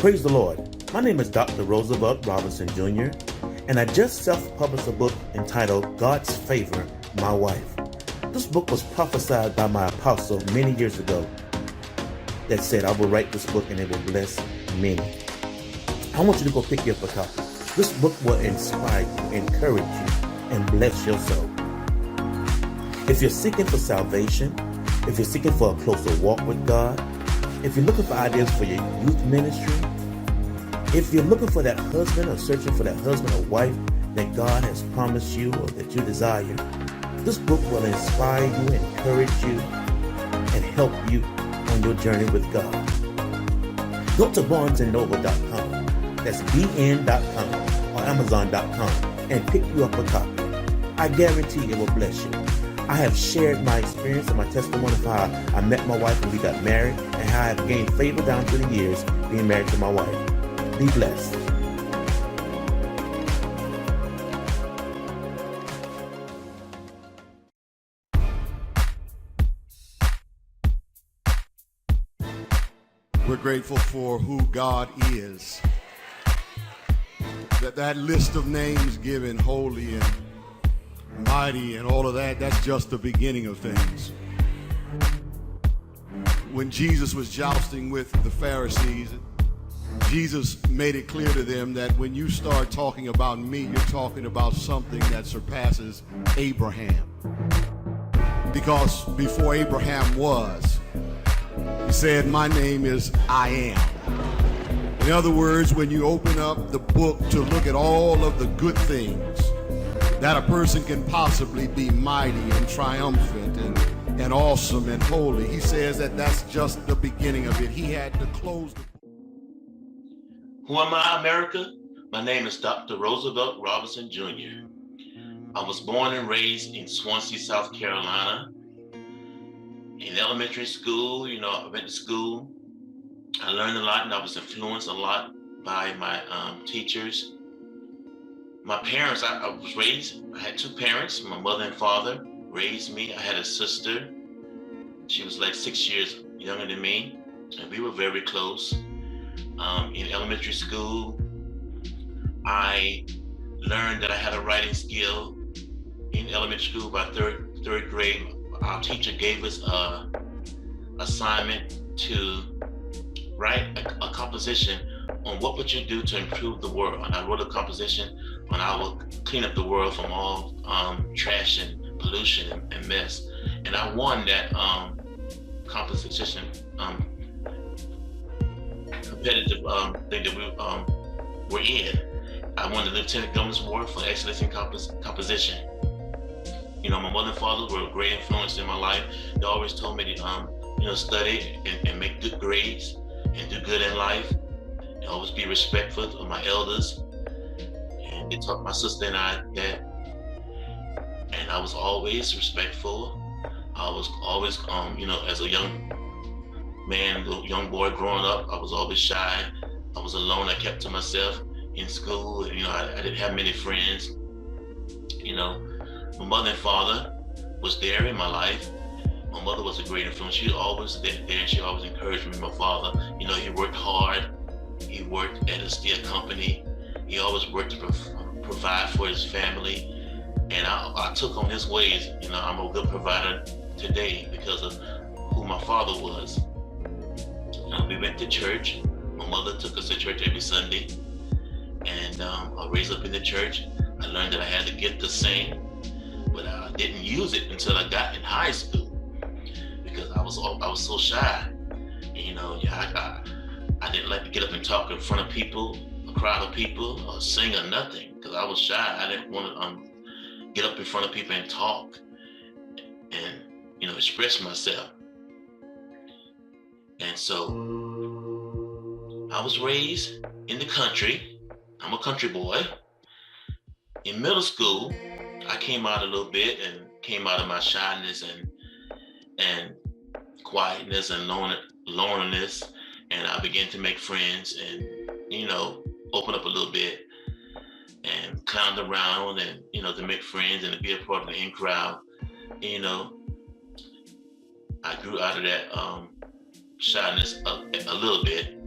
Praise the Lord. My name is Dr. Roosevelt Robinson Jr., and I just self-published a book entitled God's Favor, My Wife. This book was prophesied by my apostle many years ago that said, I will write this book and it will bless many. I want you to go pick you up a copy. This book will inspire you, encourage you, and bless your soul. If you're seeking for salvation, if you're seeking for a closer walk with God, if you're looking for ideas for your youth ministry, if you're looking for that husband or searching for that husband or wife that God has promised you or that you desire, this book will inspire you, encourage you, and help you on your journey with God. Go to barnesandnoble.com, that's bn.com or amazon.com, and pick you up a copy. I guarantee it will bless you. I have shared my experience and my testimony of how I met my wife and we got married, and how I have gained favor down through the years being married to my wife. Be blessed. We're grateful for who God is. That list of names given, holy and mighty and all of that, that's just the beginning of things. When Jesus was jousting with the Pharisees, Jesus made it clear to them that when you start talking about me, you're talking about something that surpasses Abraham. Because before Abraham was, he said, my name is I am. In other words, when you open up the book to look at all of the good things that a person can possibly be, mighty and triumphant and awesome and holy, he says that that's just the beginning of it. He had to close the book. Who am I, America? My name is Dr. Roosevelt Robinson Jr. I was born and raised in Swansea, South Carolina. In elementary school, I went to school. I learned a lot and I was influenced a lot by my teachers. My parents, I was raised, I had two parents, my mother and father raised me. I had a sister. She was like 6 years younger than me, and we were very close. In elementary school, I learned that I had a writing skill. In elementary school, by third grade, our teacher gave us an assignment to write a composition on what would you do to improve the world. And I wrote a composition on how we'll clean up the world from all trash and pollution and mess. And I won that composition competitive thing that we were in. I won the Lieutenant Governor's Award for excellence in composition. My mother and father were a great influence in my life. They always told me to study and make good grades and do good in life, and always be respectful of my elders. And they taught my sister and I that, and I was always respectful. I was always, as a young man, young boy growing up, I was always shy. I was alone. I kept to myself in school. I didn't have many friends. My mother and father was there in my life. My mother was a great influence. She was always there. She always encouraged me. My father, he worked hard. He worked at a steel company. He always worked to provide for his family. And I took on his ways. I'm a good provider today because of who my father was. We went to church. My mother took us to church every Sunday. And I was raised up in the church. I learned that I had the gift to sing, but I didn't use it until I got in high school because I was so shy. I didn't like to get up and talk in front of people, a crowd of people, or sing or nothing because I was shy. I didn't want to get up in front of people and talk and express myself. And so I was raised in the country. I'm a country boy. In middle school, I came out a little bit and came out of my shyness and quietness and loneliness, and I began to make friends and open up a little bit and clown around and to make friends and to be a part of the in crowd. I grew out of that shyness a little bit,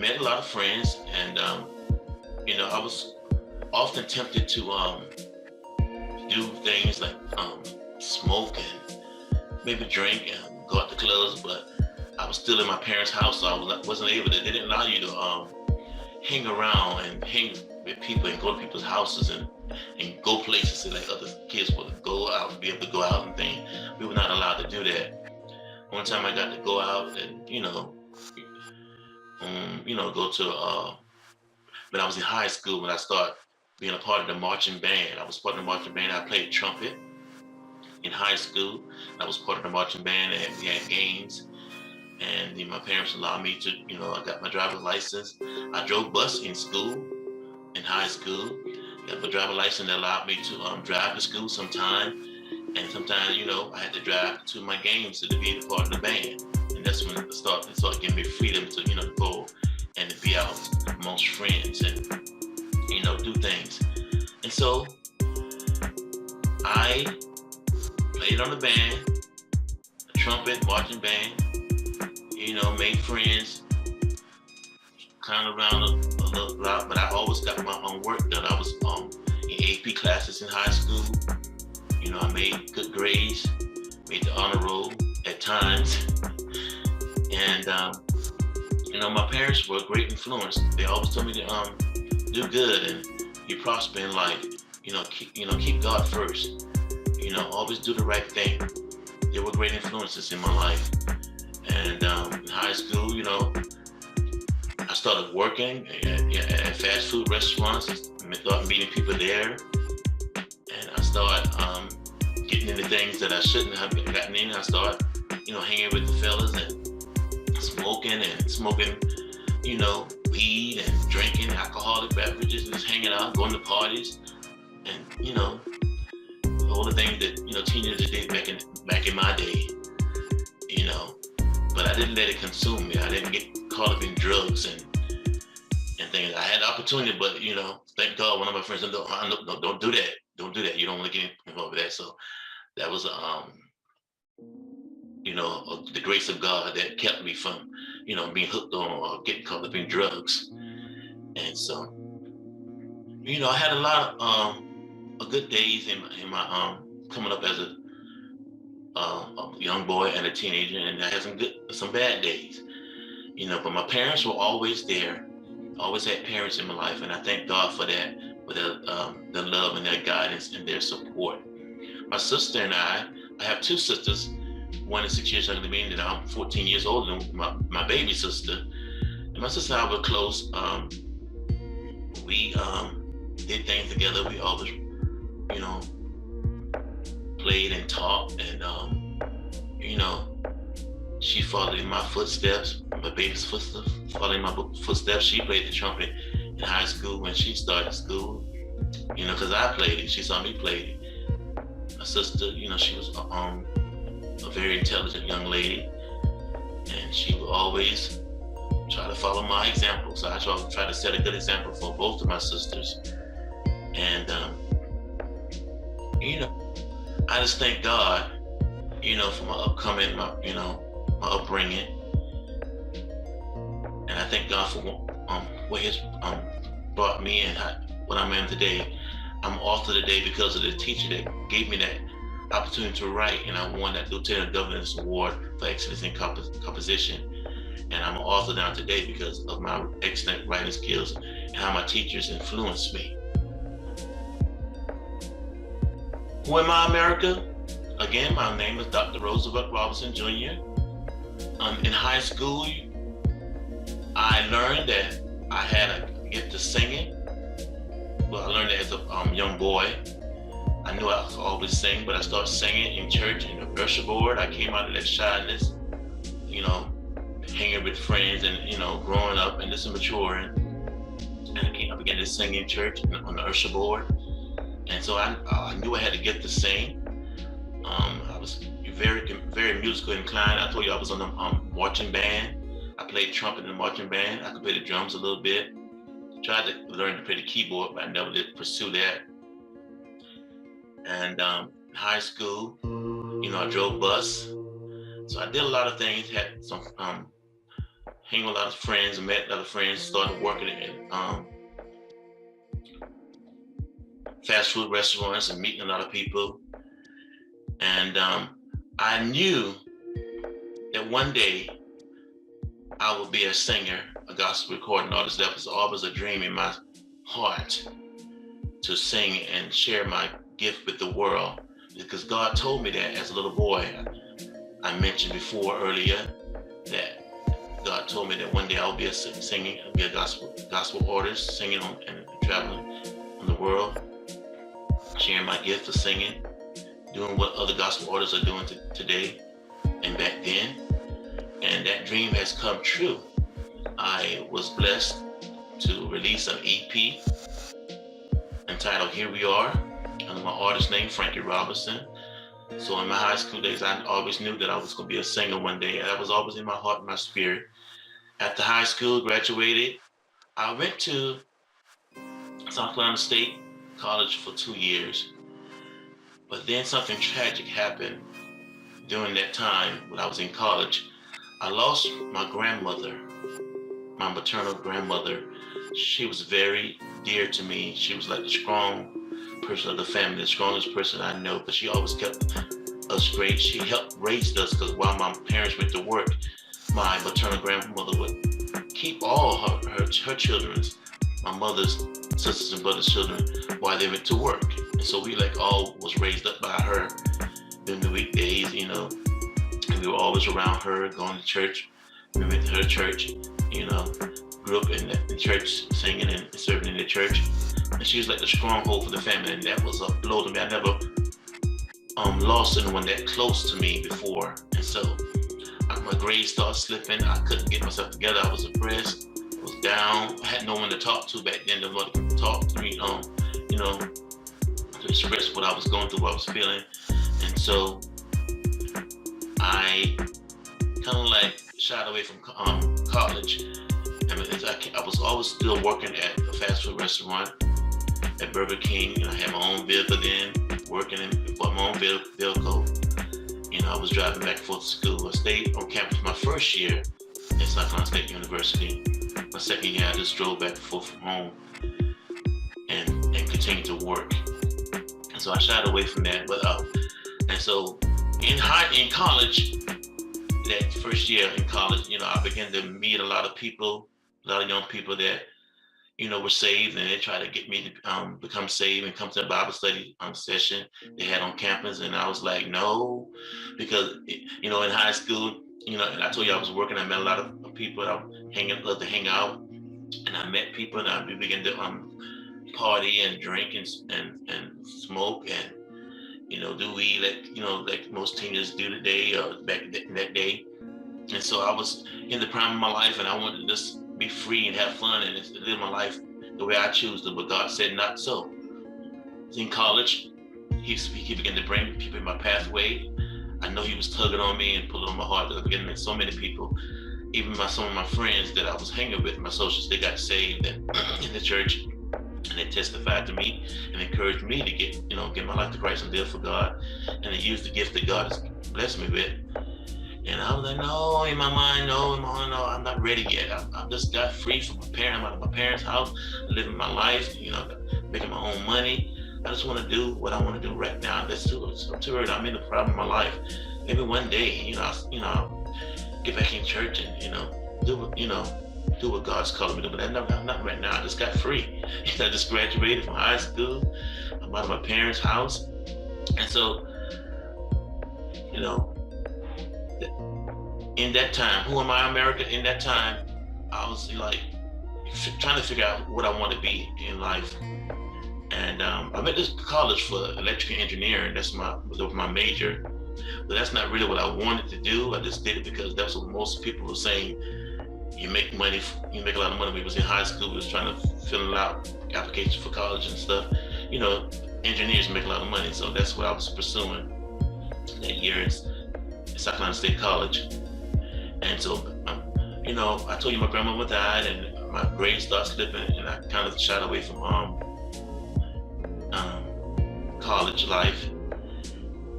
met a lot of friends, and I was often tempted to do things like smoke and maybe drink and go out to clubs, but I was still in my parents' house, so wasn't able to. They didn't allow you to hang around and hang with people and go to people's houses and go places like other kids would go out and be able to go out and things. We were not allowed to do that. One time I got to go out and go to when I was in high school, when I started being a part of the marching band. I was part of the marching band. I played trumpet in high school. I was part of the marching band, and we had games. And then my parents allowed me to, I got my driver's license. I drove bus in school, in high school. Got my driver's license that allowed me to drive to school sometime. And sometimes, I had to drive to my games to be a part of the band. And that's when it started giving me freedom to, go and to be out amongst friends and, do things. And so I played on the band, the trumpet, marching band, made friends, kind of around a little lot, but I always got my own work done. I was in AP classes in high school. I made good grades, made the honor roll at times. And, my parents were a great influence. They always told me to do good and you prosper in life. Keep God first. Always do the right thing. They were great influences in my life. And in high school, I started working at fast food restaurants. I started meeting people there. And I started getting into things that I shouldn't have gotten in. I started, hanging with the fellas and smoking, weed and drinking alcoholic beverages and just hanging out, going to parties, and all the things that teenagers did back in my day, But I didn't let it consume me. I didn't get caught up in drugs and things. I had the opportunity, but thank God, one of my friends said, no, don't do that. Don't do that. You don't want to get involved with that. So that was the grace of God that kept me from being hooked on or getting caught up in drugs. And so I had a lot of good days in my coming up as a young boy and a teenager, and I had some bad days, but my parents were always there. Always had parents in my life, and I thank God for that, for their love and their guidance and their support. My sister and I have two sisters. One is 6 years younger than me, and I'm 14 years older than my baby sister. And my sister and I were close. We did things together. We always, played and talked, and she followed in my footsteps. My baby's footsteps, following my footsteps. She played the trumpet in high school when she started school. Because I played it. She saw me play it. My sister, she was a very intelligent young lady, and she would always try to follow my example. So I try to set a good example for both of my sisters. And I just thank God, for my upbringing. And I thank God for what He's brought me and what I'm in today. I'm author today because of the teacher that gave me that opportunity to write, and I won that Lieutenant Governor's Award for Excellence in Composition. And I'm an author now today because of my excellent writing skills and how my teachers influenced me. Who am I, America? Again, my name is Dr. Roosevelt Robinson Jr. In high school, I learned that I had a gift to singing. Well, I learned that as a young boy. I knew I could always sing, but I started singing in church in the usher board. I came out of that shyness, hanging with friends and, growing up and just maturing. And I began to sing in church on the usher board. And so I knew I had a gift to sing. I was very, very musical inclined. I told you I was on the marching band. I played trumpet in the marching band. I could play the drums a little bit. Tried to learn to play the keyboard, but I never did pursue that. And in high school, I drove bus. So I did a lot of things, had some hanging with a lot of friends, and met a lot of friends, started working at fast food restaurants and meeting a lot of people. And I knew that one day I would be a singer, a gospel recording artist. That was always a dream in my heart, to sing and share my gift with the world, because God told me that as a little boy. I mentioned before earlier that God told me that one day I'll be singing, I'll be a gospel artist, singing and traveling on the world, sharing my gift of singing, doing what other gospel artists are doing today and back then. And that dream has come true. I was blessed to release an EP entitled Here We Are, under my artist name, Frankie Robinson. So in my high school days, I always knew that I was going to be a singer one day. That was always in my heart and my spirit. After high school, graduated, I went to South Carolina State College for 2 years. But then something tragic happened during that time when I was in college. I lost my grandmother, my maternal grandmother. She was very dear to me. She was like the strong person of the family, the strongest person I know, but she always kept us great. She helped raise us, because while my parents went to work, my maternal grandmother would keep all her children's, my mother's sisters and brothers' children, while they went to work. And so we all was raised up by her during the weekdays, and we were always around her, going to church. We went to her church, grew up in the church, singing and serving in the church. And she was like the stronghold for the family, and that was a blow to me. I never lost anyone that close to me before. And so my grades started slipping. I couldn't get myself together. I was depressed. I was down. I had no one to talk to back then. No one could talk to me, to express what I was going through, what I was feeling. And so I kind of shied away from college. I was always still working at a fast food restaurant at Burger King, and I had my own vehicle then, working for my own vehicle. I was driving back and forth to school. I stayed on campus my first year at South Carolina State University. My second year, I just drove back and forth from home and continued to work. And so I shied away from that. And so in college, that first year in college, I began to meet a lot of people, a lot of young people that, were saved, and they tried to get me to become saved and come to a Bible study session they had on campus. And I was like, no, because, in high school, and I told you I was working, I met a lot of people that I loved to hang out, and I met people, and we began to party and drink and smoke and, do weed like most teenagers do today or back in that day. And so I was in the prime of my life, and I wanted to just be free and have fun and live my life the way I choose to, but God said not so. In college, he began to bring people in my pathway. I know he was tugging on me and pulling on my heart. I began to meet so many people, even some of my friends that I was hanging with, my associates, they got saved in the church, and they testified to me and encouraged me to get my life to Christ and live for God, and they used the gift that God has blessed me with. And I was like, no, in my mind, no, I'm not ready yet. I just got free from I'm out of my parents' house, living my life, making my own money. I just want to do what I want to do right now. I'm too early. I'm in the prime of my life. Maybe one day, I'll get back in church and, do what God's calling me to do. But not right now. I just got free. I just graduated from high school. I'm out of my parents' house. And so, in that time, who am I, America? In that time, I was trying to figure out what I want to be in life. And I went to college for electrical engineering. That was my major. But that's not really what I wanted to do. I just did it because that's what most people were saying. You make money, you make a lot of money. We was in high school, we was trying to fill out applications for college and stuff. Engineers make a lot of money. So that's what I was pursuing that year at South Carolina State College. And so, I told you my grandmama died, and my grades started slipping, and I kind of shied away from college life.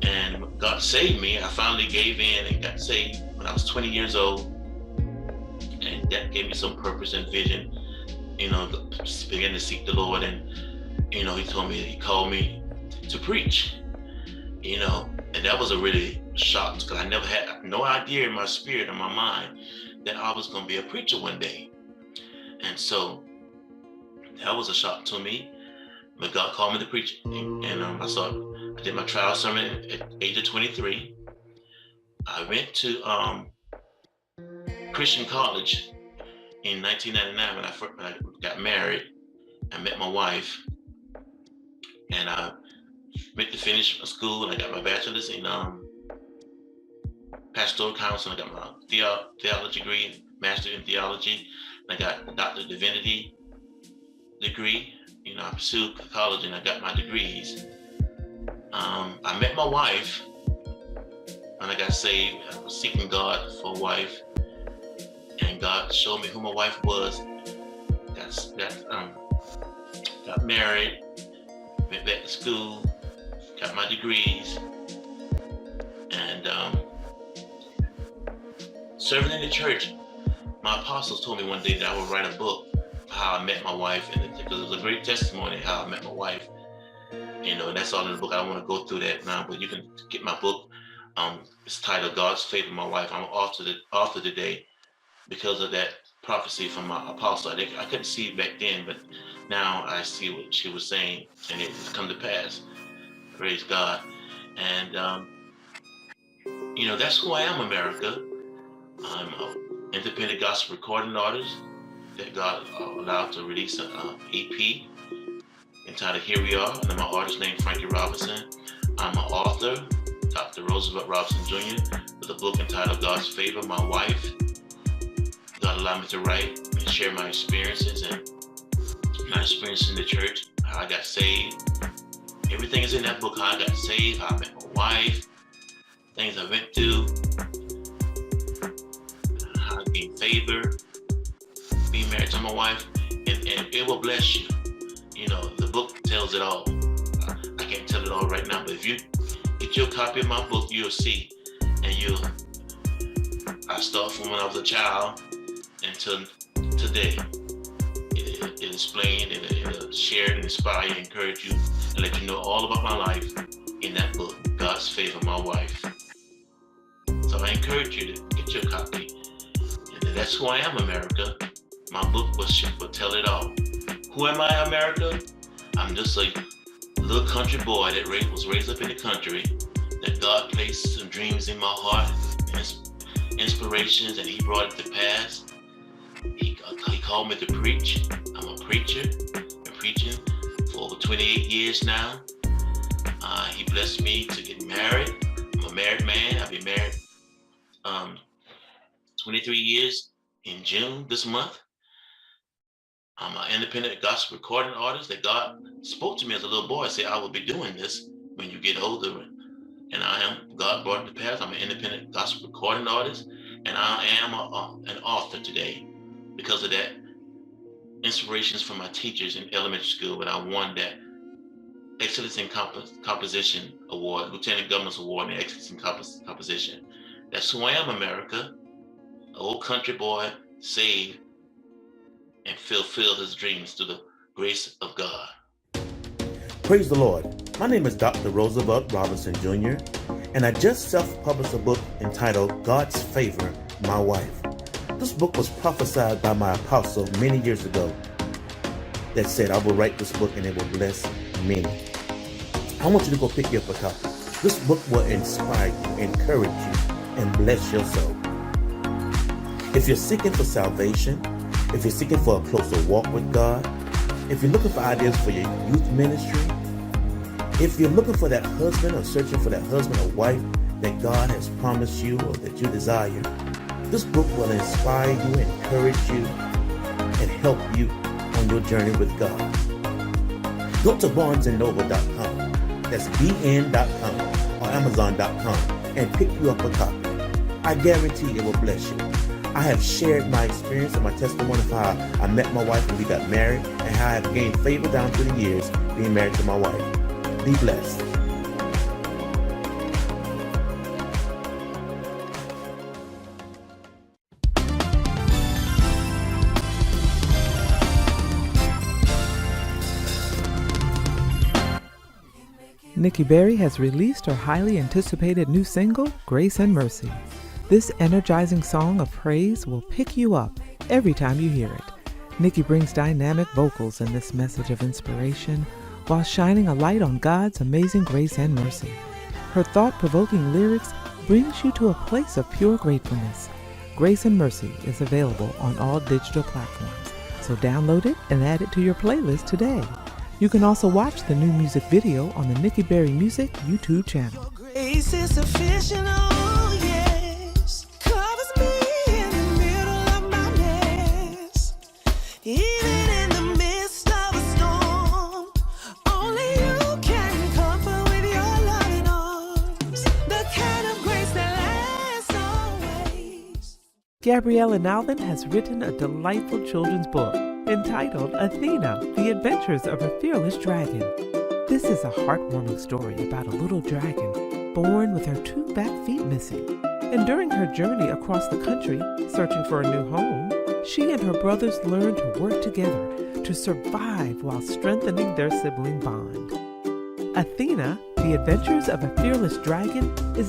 And God saved me. I finally gave in and got saved when I was 20 years old. And that gave me some purpose and vision. Began to seek the Lord, and he called me to preach. And that was a really shock, because I never had no idea in my spirit, in my mind, that I was going to be a preacher one day. And so that was a shock to me. But God called me to preach, and I did my trial sermon at the age of 23. I went to Christian college in 1999 when I got married. I met my wife, and I went to finish school, and I got my bachelor's in pastoral counseling. I got my theology degree, master in theology, and I got a doctor of divinity degree. I pursued college, and I got my degrees. I met my wife when I got saved. I was seeking God for a wife, and God showed me who my wife was. Got married, went back to school, got my degrees, and serving in the church. My apostles told me one day that I would write a book of how I met my wife, and because it was a great testimony how I met my wife. And that's all in the book. I don't want to go through that now, but you can get my book. It's titled God's Favor, My Wife. I'm author today because of that prophecy from my apostle. I couldn't see it back then, but now I see what she was saying, and it has come to pass. Praise God. And that's who I am, America. I'm an independent gospel recording artist that God allowed to release an EP entitled Here We Are, and my artist named Frankie Robinson. I'm an author, Dr. Roosevelt Robinson Jr., with a book entitled God's Favor, My Wife. God allowed me to write and share my experiences and my experience in the church, how I got saved. Everything is in that book, how I got saved, how I met my wife, things I went through, how I gained favor, being married to my wife, and it will bless you. The book tells it all. I can't tell it all right now, but if you get your copy of my book, you'll see. And I start from when I was a child until today. It explained, it'll share and inspire and encourage you and let you know all about my life in that book, God's Favor, My Wife. So I encourage you to get your copy. And that's who I am, America. My book will tell it all. Who am I, America? I'm just a little country boy that was raised up in the country, that God placed some dreams in my heart, inspirations, and He brought it to pass. He called me to preach. I'm a preacher. Been preaching for over 28 years now. He blessed me to get married. I'm a married man. I've been married 23 years in June this month. I'm an independent gospel recording artist that God spoke to me as a little boy. Said I will be doing this when you get older. And I am. God brought it to pass. I'm an independent gospel recording artist, and I am an author today because of that. Inspirations from my teachers in elementary school, when I won that Excellence in Composition Award, Lieutenant Governor's Award in Excellence in Composition. That's who I am, America. An old country boy, saved and fulfill his dreams through the grace of God. Praise the Lord. My name is Dr. Roosevelt Robinson Jr., and I just self-published a book entitled God's Favor, My Wife. This book was prophesied by my apostle many years ago that said I will write this book and it will bless many. I want you to go pick you up a copy. This book will inspire you, encourage you, and bless your soul. If you're seeking for salvation, if you're seeking for a closer walk with God, if you're looking for ideas for your youth ministry, if you're looking for that husband or searching for that husband or wife that God has promised you or that you desire, this book will inspire you, encourage you, and help you on your journey with God. Go to barnesandnoble.com, that's bn.com or amazon.com, and pick you up a copy. I guarantee it will bless you. I have shared my experience and my testimony of how I met my wife when we got married and how I have gained favor down through the years being married to my wife. Be blessed. Nikki Berry has released her highly anticipated new single, Grace and Mercy. This energizing song of praise will pick you up every time you hear it. Nikki brings dynamic vocals in this message of inspiration while shining a light on God's amazing grace and mercy. Her thought-provoking lyrics brings you to a place of pure gratefulness. Grace and Mercy is available on all digital platforms, so download it and add it to your playlist today. You can also watch the new music video on the Nikki Berry Music YouTube channel. Grace is sufficient, oh yes, covers me in the middle of my mess. Even in the midst of a storm, only you can comfort with your loving arms, the kind of grace that lasts always. Gabrielle Alvin has written a delightful children's book entitled Athena, The Adventures of a Fearless Dragon. This is a heartwarming story about a little dragon born with her 2 back feet missing. And during her journey across the country, searching for a new home, she and her brothers learn to work together to survive while strengthening their sibling bond. Athena, The Adventures of a Fearless Dragon is